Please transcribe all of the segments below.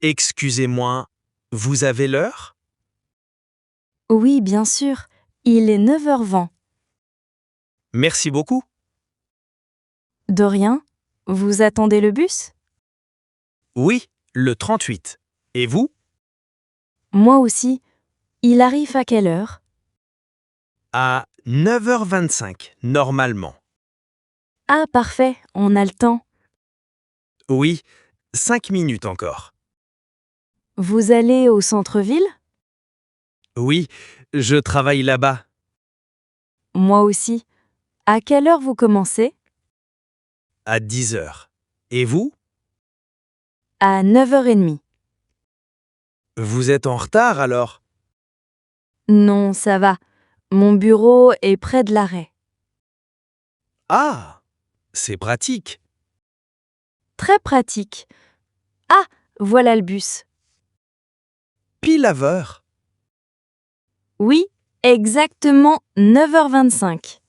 Excusez-moi, vous avez l'heure? Oui, bien sûr. Il est 9h20. Merci beaucoup. De rien. Vous attendez le bus? Oui, le 38. Et vous? Moi aussi. Il arrive à quelle heure? À 9h25, normalement. Ah, parfait, on a le temps. Oui, 5 minutes encore. Vous allez au centre-ville? Oui, je travaille là-bas. Moi aussi. À quelle heure vous commencez? À 10h. Et vous? À 9h30. Vous êtes en retard alors? Non, ça va. Mon bureau est près de l'arrêt. Ah, c'est pratique. Très pratique. Ah, voilà le bus. Pile à l'heure. Oui, exactement 9h25.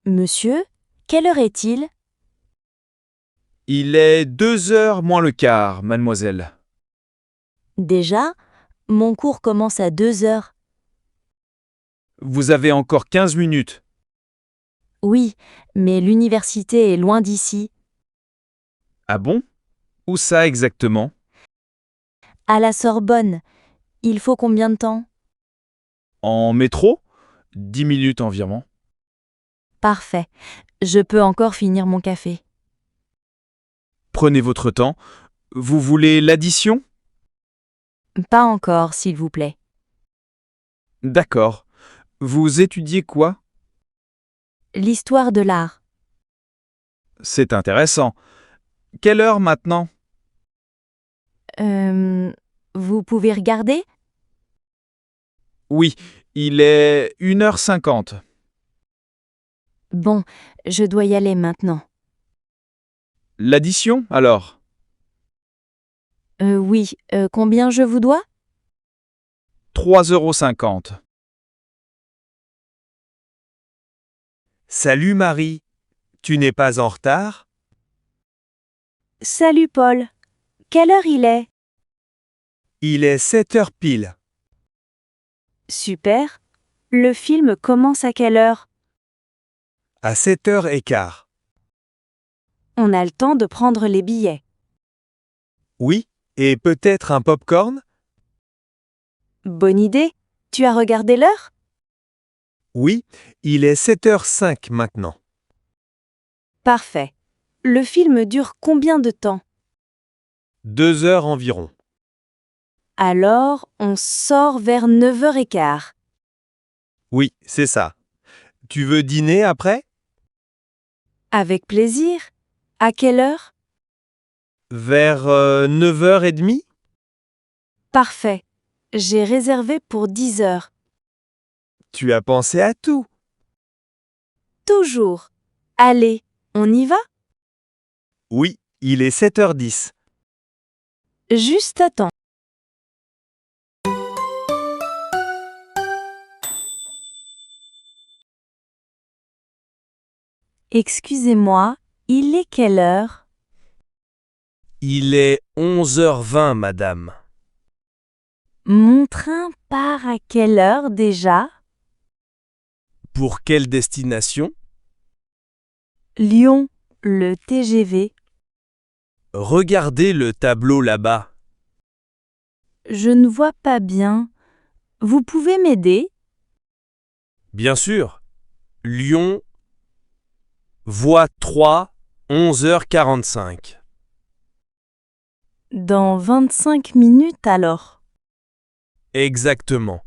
Monsieur, quelle heure est-il? Il est 2h moins le quart, mademoiselle. Déjà, mon cours commence à 2h. Vous avez encore 15 minutes. Oui, mais l'université est loin d'ici. Ah bon? Où ça exactement? À la Sorbonne. Il faut combien de temps? En métro? 10 minutes environ. Parfait. Je peux encore finir mon café. Prenez votre temps. Vous voulez l'addition? Pas encore, s'il vous plaît. D'accord. Vous étudiez quoi? L'histoire de l'art. C'est intéressant. Quelle heure maintenant? Vous pouvez regarder? Oui, il est 1h50. Bon, je dois y aller maintenant. L'addition, alors? Oui, combien je vous dois? 3,50 €. Salut Marie. Tu n'es pas en retard? Salut Paul. Quelle heure il est? Il est 7h pile. Super. Le film commence à quelle heure? À 7h15. On a le temps de prendre les billets. Oui, et peut-être un popcorn? Bonne idée. Tu as regardé l'heure? Oui, il est 7h05 maintenant. Parfait. Le film dure combien de temps? 2 heures environ. Alors, on sort vers 9h15. Oui, c'est ça. Tu veux dîner après? Avec plaisir. À quelle heure? Vers 9h30? Parfait. J'ai réservé pour 10h. Tu as pensé à tout. Toujours. Allez, on y va? Oui, il est 7h10. Juste à temps. Excusez-moi, il est quelle heure? Il est 11h20, madame. Mon train part à quelle heure déjà? Pour quelle destination? Lyon, le TGV. Regardez le tableau là-bas. Je ne vois pas bien. Vous pouvez m'aider? Bien sûr. Lyon, voie 3, 11h45. Dans 25 minutes alors. Exactement.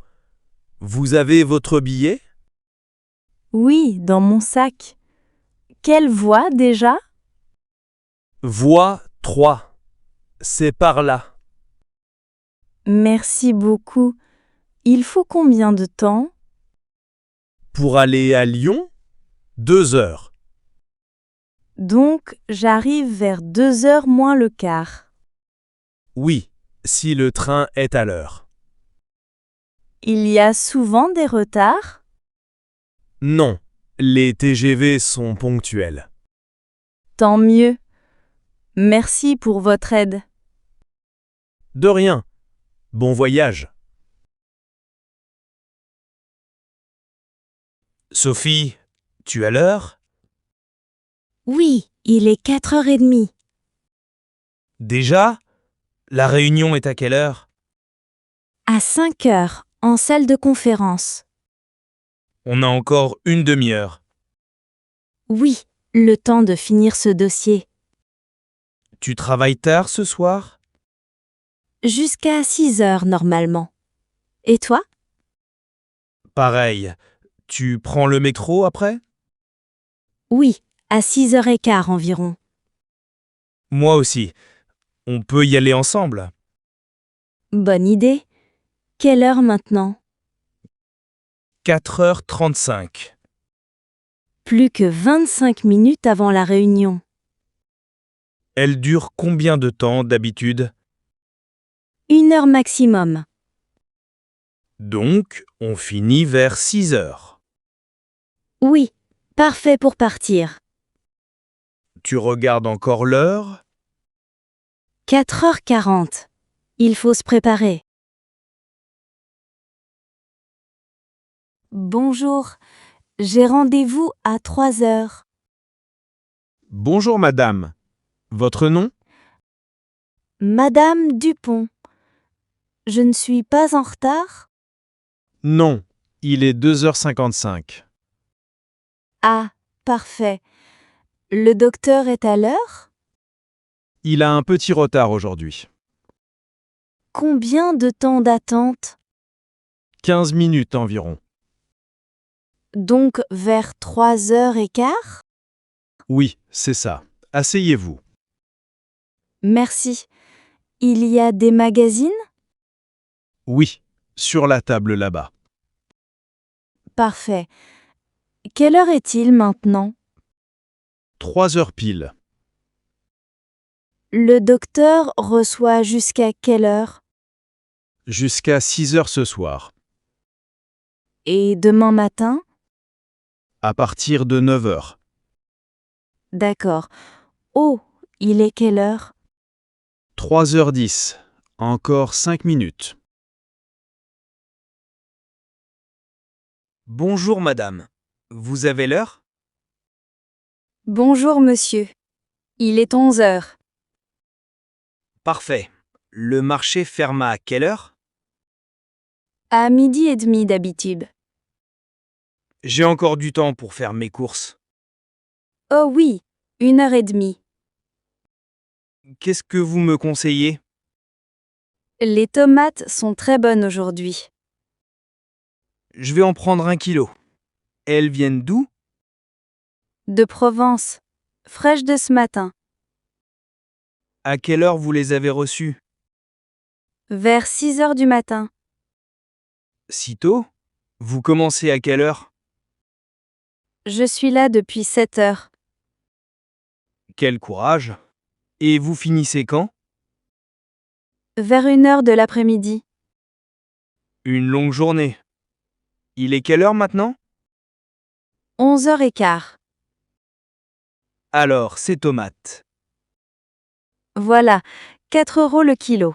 Vous avez votre billet? Oui, dans mon sac. Quelle voie déjà? Voie 3. C'est par là. Merci beaucoup. Il faut combien de temps? Pour aller à Lyon, 2 heures. Donc, j'arrive vers 2h moins le quart. Oui, si le train est à l'heure. Il y a souvent des retards? Non, les TGV sont ponctuels. Tant mieux. Merci pour votre aide. De rien. Bon voyage. Sophie, tu as l'heure? Oui, il est 4h30. Déjà? La réunion est à quelle heure? À 5h, en salle de conférence. On a encore une demi-heure. Oui, le temps de finir ce dossier. Tu travailles tard ce soir? Jusqu'à 6h normalement. Et toi? Pareil. Tu prends le métro après? Oui, à 6h15 environ. Moi aussi. On peut y aller ensemble. Bonne idée. Quelle heure maintenant? 4h35. Plus que 25 minutes avant la réunion. Elle dure combien de temps d'habitude? 1 heure maximum. Donc, on finit vers 6h. Oui, parfait pour partir. Tu regardes encore l'heure? 4h40. Il faut se préparer. Bonjour, j'ai rendez-vous à 3h. Bonjour madame. Votre nom? Madame Dupont. Je ne suis pas en retard? Non, il est 2h55. Ah, parfait. Le docteur est à l'heure? Il a un petit retard aujourd'hui. Combien de temps d'attente? 15 minutes environ. Donc vers 3h15? Oui, c'est ça. Asseyez-vous. Merci. Il y a des magazines? Oui, sur la table là-bas. Parfait. Quelle heure est-il maintenant? 3h pile. Le docteur reçoit jusqu'à quelle heure? Jusqu'à 6h ce soir. Et demain matin? À partir de 9h. D'accord. Oh, il est quelle heure? 3h10. Encore 5 minutes. Bonjour madame. Vous avez l'heure? Bonjour monsieur. Il est 11h. Parfait. Le marché ferme à quelle heure? À 12h30 d'habitude. J'ai encore du temps pour faire mes courses. Oh oui, 1h30. Qu'est-ce que vous me conseillez? Les tomates sont très bonnes aujourd'hui. Je vais en prendre 1 kilo. Elles viennent d'où? De Provence. Fraîches de ce matin. À quelle heure vous les avez reçues? Vers 6h du matin. Si tôt? Vous commencez à quelle heure? Je suis là depuis 7h. Quel courage! Et vous finissez quand? Vers 1h de l'après-midi. Une longue journée. Il est quelle heure maintenant? 11h15. Alors, ces tomates. Voilà, 4 € le kilo.